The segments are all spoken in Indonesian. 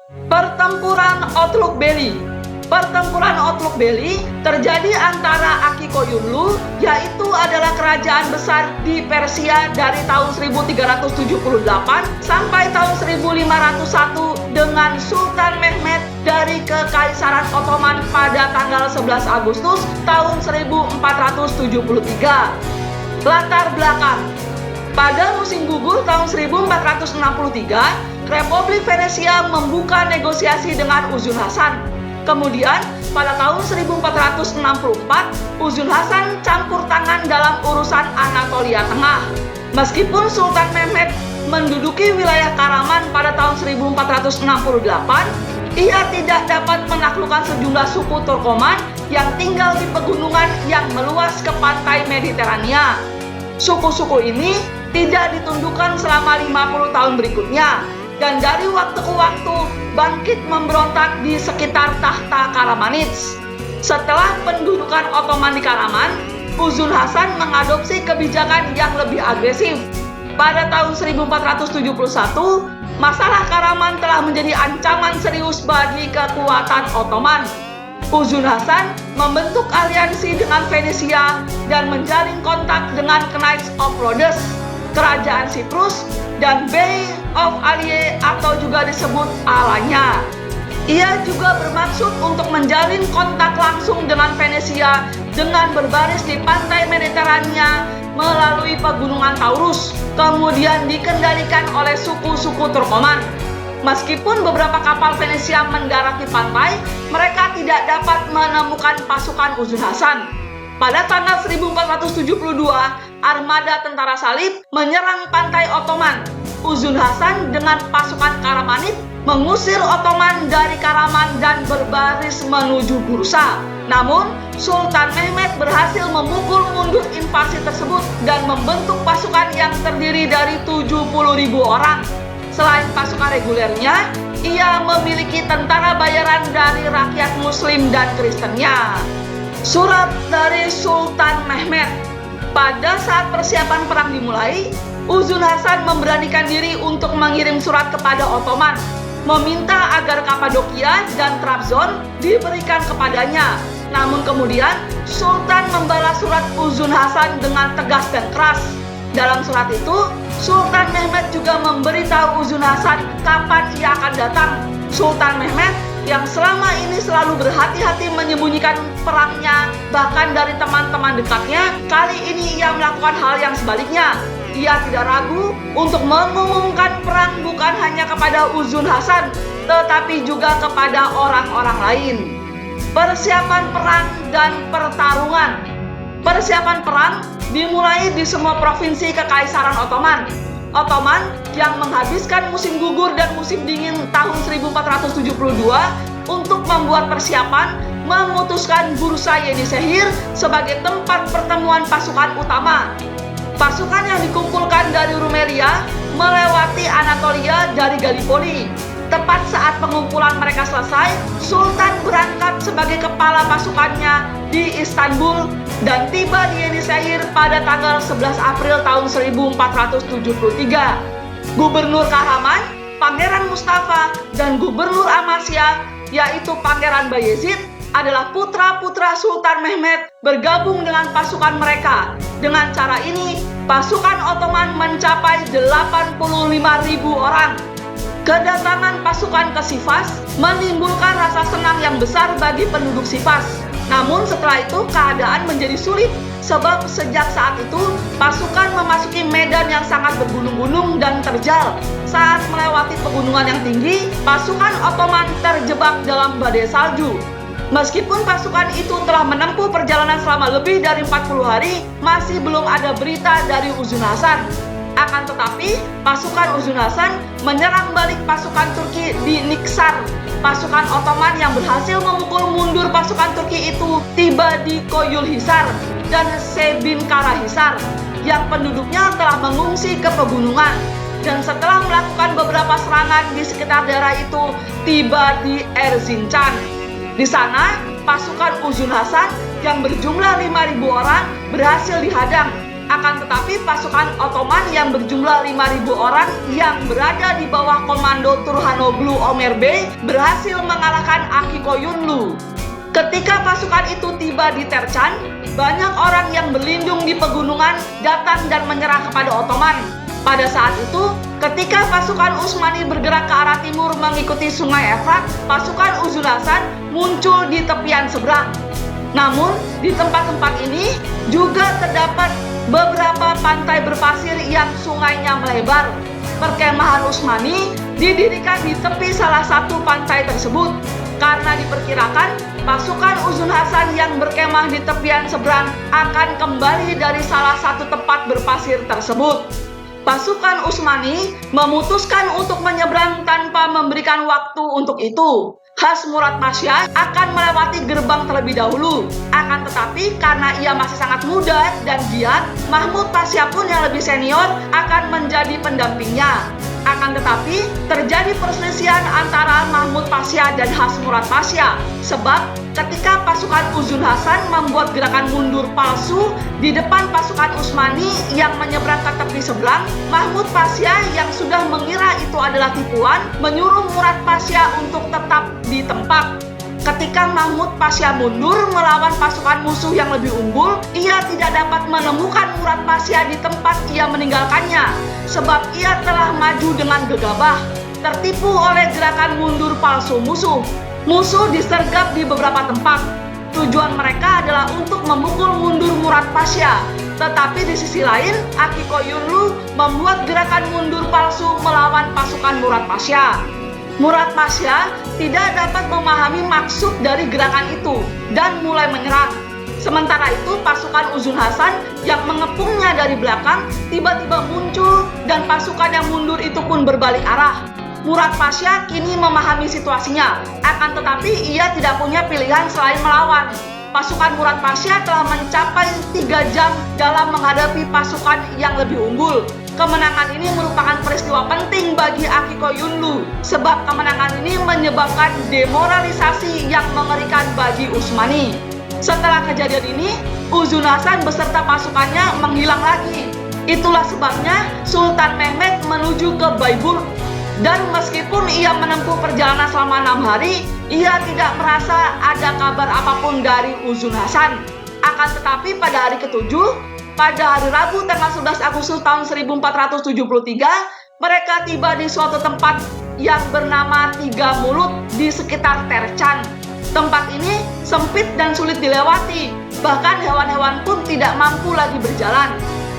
Pertempuran Otruk Beli. Pertempuran Otruk Beli terjadi antara Akikoyunlu, yaitu adalah kerajaan besar di Persia dari tahun 1378 sampai tahun 1501 dengan Sultan Mehmed dari Kekaisaran Ottoman pada tanggal 11 Agustus tahun 1473. Latar belakang. Pada musim gugur tahun 1463, Republik Venesia membuka negosiasi dengan Uzun Hasan. Kemudian, pada tahun 1464, Uzun Hasan campur tangan dalam urusan Anatolia Tengah. Meskipun Sultan Mehmed menduduki wilayah Karaman pada tahun 1468, ia tidak dapat menaklukkan sejumlah suku Turkoman yang tinggal di pegunungan yang meluas ke pantai Mediterania. Suku-suku ini tidak ditundukkan selama 50 tahun berikutnya, dan dari waktu ke waktu bangkit memberontak di sekitar tahta Karamanidze. Setelah pendudukan Ottoman di Karaman, Uzun Hasan mengadopsi kebijakan yang lebih agresif. Pada tahun 1471, masalah Karaman telah menjadi ancaman serius bagi kekuatan Ottoman. Uzun Hasan membentuk aliansi dengan Venesia dan menjalin kontak dengan Knights of Rhodes, Kerajaan Siprus, dan Bay of Allier atau juga disebut Alanya. Ia juga bermaksud untuk menjalin kontak langsung dengan Venesia dengan berbaris di pantai Mediterania melalui pegunungan Taurus, kemudian dikendalikan oleh suku-suku Turkoman. Meskipun beberapa kapal Venesia mendarat di pantai, mereka tidak dapat menemukan pasukan Uzun Hasan. Pada tanggal 1472, armada tentara salib menyerang pantai Ottoman. Uzun Hasan dengan pasukan Karamanid mengusir Ottoman dari Karaman dan berbaris menuju Bursa. Namun, Sultan Mehmed berhasil memukul mundur invasi tersebut dan membentuk pasukan yang terdiri dari 70.000 orang. Selain pasukan regulernya, ia memiliki tentara bayaran dari rakyat Muslim dan Kristennya. Surat dari Sultan Mehmed. Pada saat persiapan perang dimulai, Uzun Hasan memberanikan diri untuk mengirim surat kepada Ottoman, meminta agar Kapadokia dan Trabzon diberikan kepadanya. Namun kemudian, Sultan membalas surat Uzun Hasan dengan tegas dan keras. Dalam surat itu, Sultan Mehmed juga memberitahu Uzun Hasan kapan ia akan datang. Sultan Mehmed yang selama ini selalu berhati-hati menyembunyikan perangnya bahkan dari teman-teman dekatnya, kali ini ia melakukan hal yang sebaliknya. Ia tidak ragu untuk mengumumkan perang bukan hanya kepada Uzun Hasan, tetapi juga kepada orang-orang lain. Persiapan perang dan pertarungan. Persiapan perang dimulai di semua provinsi Kekaisaran Ottoman. Ottoman yang menghabiskan musim gugur dan musim dingin tahun 1472 untuk membuat persiapan memutuskan Bursa Yenişehir sebagai tempat pertemuan pasukan utama. Pasukan yang dikumpulkan dari Rumelia melewati Anatolia dari Gallipoli. Tepat saat pengumpulan mereka selesai, Sultan berangkat sebagai kepala pasukannya di Istanbul dan tiba di Yenişehir pada tanggal 11 April tahun 1473. Gubernur Kahraman, Pangeran Mustafa, dan Gubernur Amasya, yaitu Pangeran Bayezid, adalah putra-putra Sultan Mehmed bergabung dengan pasukan mereka. Dengan cara ini, pasukan Ottoman mencapai 85.000 orang. Kedatangan pasukan ke Sivas menimbulkan rasa senang yang besar bagi penduduk Sivas. Namun setelah itu keadaan menjadi sulit, sebab sejak saat itu pasukan memasuki medan yang sangat bergunung-gunung dan terjal. Saat melewati pegunungan yang tinggi, pasukan Ottoman terjebak dalam badai salju. Meskipun pasukan itu telah menempuh perjalanan selama lebih dari 40 hari, masih belum ada berita dari Uzun Hasan. Akan tetapi, pasukan Uzun Hasan menyerang balik pasukan Turki di Niksar. Pasukan Ottoman yang berhasil memukul mundur pasukan Turki itu tiba di Koyulhisar dan Sebinkarahisar, yang penduduknya telah mengungsi ke pegunungan. Dan setelah melakukan beberapa serangan di sekitar daerah itu, tiba di Erzincan. Di sana, pasukan Uzun Hasan yang berjumlah 5.000 orang berhasil dihadang. Akan tetapi pasukan Ottoman yang berjumlah 5.000 orang yang berada di bawah komando Turhanoglu Ömer Bey berhasil mengalahkan Aki Koyunlu. Ketika pasukan itu tiba di Tercan, banyak orang yang berlindung di pegunungan datang dan menyerah kepada Ottoman. Pada saat itu, ketika pasukan Utsmani bergerak ke arah timur mengikuti sungai Efrat, pasukan Uzun Hasan muncul di tepian seberang. Namun, di tempat-tempat ini juga terdapat beberapa pantai berpasir yang sungainya melebar. Perkemahan Utsmani didirikan di tepi salah satu pantai tersebut karena diperkirakan pasukan Uzun Hasan yang berkemah di tepian seberang akan kembali dari salah satu tempat berpasir tersebut. Pasukan Utsmani memutuskan untuk menyeberang tanpa memberikan waktu untuk itu. Khas Murad Pasha akan melewati gerbang terlebih dahulu. Akan tetapi karena ia masih sangat muda dan giat, Mahmud Pasha pun yang lebih senior akan menjadi pendampingnya. Akan tetapi terjadi perselisihan antara Mahmud Pasha dan Khas Murad Pasha. Sebab ketika pasukan Uzun Hasan membuat gerakan mundur palsu di depan pasukan Utsmani yang menyeberang ke tepi seberang, Mahmud Pasha yang sudah mengira itu adalah tipuan menyuruh Murad Pasha untuk tetap di tempat. Ketika Mahmud Pasha mundur melawan pasukan musuh yang lebih unggul, ia tidak dapat menemukan Murad Pasha di tempat ia meninggalkannya, sebab ia telah maju dengan gegabah, tertipu oleh gerakan mundur palsu musuh. Musuh disergap di beberapa tempat. Tujuan mereka adalah untuk memukul mundur Murad Pasha. Tetapi di sisi lain, Aki Koyunlu membuat gerakan mundur palsu melawan pasukan Murad Pasha. Murad Pasha tidak dapat memahami maksud dari gerakan itu dan mulai menyerang. Sementara itu, pasukan Uzun Hasan yang mengepungnya dari belakang tiba-tiba muncul dan pasukan yang mundur itu pun berbalik arah. Murad Pasha kini memahami situasinya, akan tetapi ia tidak punya pilihan selain melawan. Pasukan Murad Pasha telah mencapai 3 jam dalam menghadapi pasukan yang lebih unggul. Kemenangan ini merupakan peristiwa penting bagi Aki Koyunlu, sebab kemenangan ini menyebabkan demoralisasi yang mengerikan bagi Utsmani. Setelah kejadian ini, Uzun Hasan beserta pasukannya menghilang lagi. Itulah sebabnya Sultan Mehmed menuju ke Baybur. Dan meskipun ia menempuh perjalanan selama 6 hari, ia tidak merasa ada kabar apapun dari Uzun Hasan. Akan tetapi pada hari ke-7, pada hari Rabu tanggal 11 Agustus tahun 1473, mereka tiba di suatu tempat yang bernama Tiga Mulut di sekitar Tercan. Tempat ini sempit dan sulit dilewati, bahkan hewan-hewan pun tidak mampu lagi berjalan.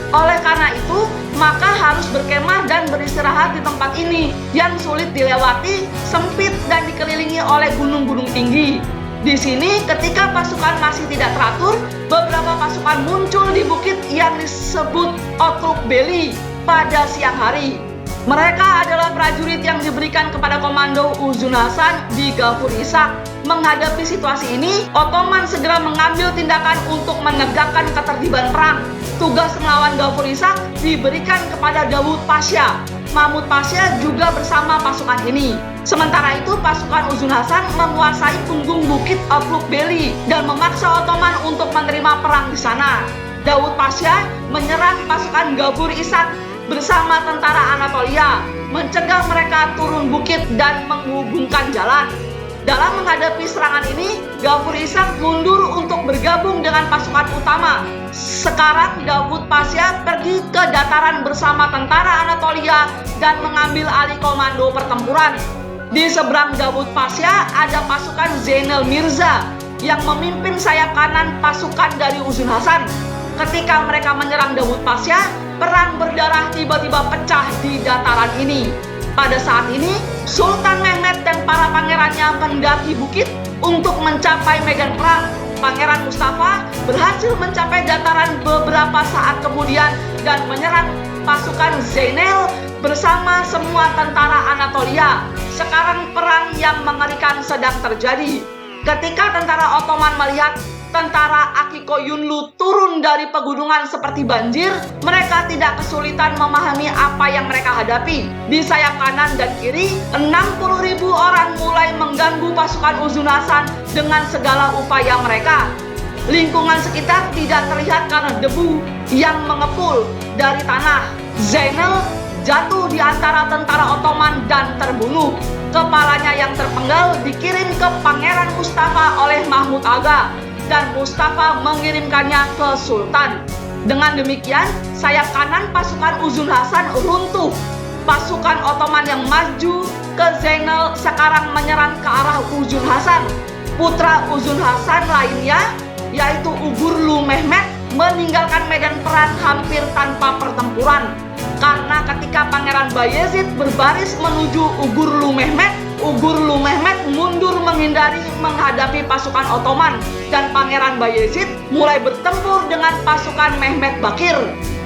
Oleh karena itu, maka harus berkemah dan beristirahat di tempat ini yang sulit dilewati, sempit dan dikelilingi oleh gunung-gunung tinggi. Di sini, ketika pasukan masih tidak teratur, beberapa pasukan muncul di bukit yang disebut Otruk Beli pada siang hari. Mereka adalah prajurit yang diberikan kepada komando Uzun Hasan di Ghafur Ishaq. Menghadapi situasi ini, Ottoman segera mengambil tindakan untuk menegakkan ketertiban perang. Tugas melawan Ghafur Ishaq diberikan kepada Dawud Pasha. Mahmud Pasha juga bersama pasukan ini. Sementara itu, pasukan Uzun Hasan menguasai punggung bukit Otruk Beli dan memaksa Ottoman untuk menerima perang di sana. Dawud Pasha menyerang pasukan Ghafur Ishaq bersama tentara Anatolia, mencegah mereka turun bukit dan menghubungkan jalan. Dalam menghadapi serangan ini, Ghafur Ishaq mundur untuk bergabung dengan pasukan utama. Sekarang Dawud Pasha pergi ke dataran bersama tentara Anatolia dan mengambil alih komando pertempuran. Di seberang Dawud Pasha ada pasukan Zainal Mirza yang memimpin sayap kanan pasukan dari Uzun Hasan. Ketika mereka menyerang Dawud Pasha, perang berdarah tiba-tiba pecah di dataran ini. Pada saat ini, Sultan Mehmed dan para pangerannya mendaki bukit untuk mencapai medan perang. Pangeran Mustafa berhasil mencapai dataran beberapa saat kemudian dan menyerang pasukan Zainal bersama semua tentara Anatolia. Sekarang perang yang mengerikan sedang terjadi. Ketika tentara Ottoman melihat tentara Aki Koyunlu turun dari pegunungan seperti banjir, mereka tidak kesulitan memahami apa yang mereka hadapi. Di sayap kanan dan kiri, 60.000 orang mulai mengganggu pasukan Uzun Hasan dengan segala upaya mereka. Lingkungan sekitar tidak terlihat karena debu, yang mengepul dari tanah. Zainal jatuh di antara tentara Ottoman dan terbunuh. Kepalanya yang terpenggal dikirim ke Pangeran Mustafa oleh Mahmud Aga, dan Mustafa mengirimkannya ke Sultan. Dengan demikian, sayap kanan pasukan Uzun Hasan runtuh. Pasukan Ottoman yang maju ke Zainal sekarang menyerang ke arah Uzun Hasan. Putra Uzun Hasan lainnya, yaitu Ugurlu Mehmet, meninggalkan medan perang hampir tanpa pertempuran. Karena ketika Pangeran Bayezid berbaris menuju Ugurlu Mehmet mundur menghindari menghadapi pasukan Ottoman, dan Pangeran Bayezid mulai bertempur dengan pasukan Mehmet Bakir.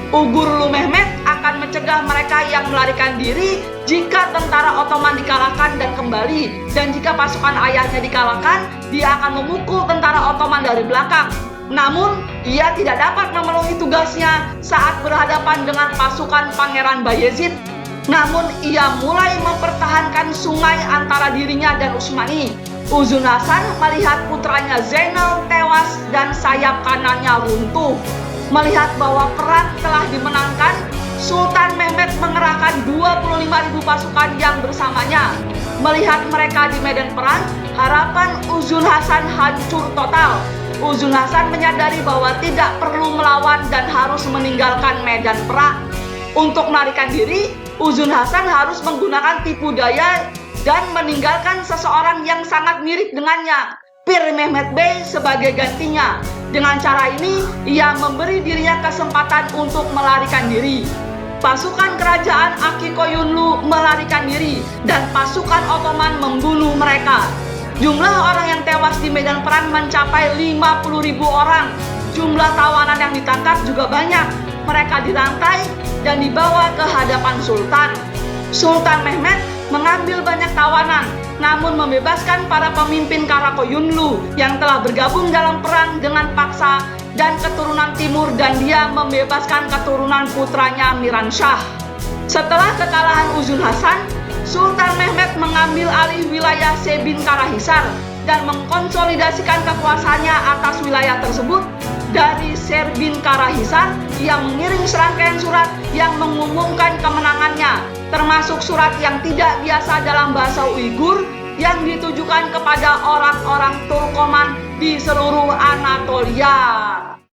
Ugurlu Mehmet akan mencegah mereka yang melarikan diri jika tentara Ottoman dikalahkan dan kembali, dan jika pasukan ayahnya dikalahkan, dia akan memukul tentara Ottoman dari belakang. Namun, ia tidak dapat memenuhi tugasnya saat berhadapan dengan pasukan Pangeran Bayezid. Namun, ia mulai mempertahankan sungai antara dirinya dan Utsmani. Uzun Hasan melihat putranya Zainal tewas dan sayap kanannya runtuh. Melihat bahwa perang telah dimenangkan, Sultan Mehmet mengerahkan 25.000 pasukan yang bersamanya. Melihat mereka di medan perang, harapan Uzun Hasan hancur total. Uzun Hasan menyadari bahwa tidak perlu melawan dan harus meninggalkan medan perang. Untuk melarikan diri, Uzun Hasan harus menggunakan tipu daya dan meninggalkan seseorang yang sangat mirip dengannya, Pir Mehmet Bey, sebagai gantinya. Dengan cara ini, ia memberi dirinya kesempatan untuk melarikan diri. Pasukan kerajaan Aki Koyunlu melarikan diri, dan pasukan Ottoman membunuh mereka. Jumlah orang yang tewas di medan perang mencapai 50.000 orang. Jumlah tawanan yang ditangkap juga banyak. Mereka dirantai dan dibawa ke hadapan Sultan. Sultan Mehmet mengambil banyak tawanan, namun membebaskan para pemimpin Karakoyunlu yang telah bergabung dalam perang dengan paksa dan keturunan timur, dan dia membebaskan keturunan putranya Miranshah. Setelah kekalahan Uzun Hasan, Sultan Mehmet mengambil alih wilayah Sebin Karahisar dan mengkonsolidasikan kekuasaannya atas wilayah tersebut. Dari Serbin Karahisar, ia mengirim serangkaian surat yang mengumumkan kemenangannya, termasuk surat yang tidak biasa dalam bahasa Uighur yang ditujukan kepada orang-orang Turkoman di seluruh Anatolia.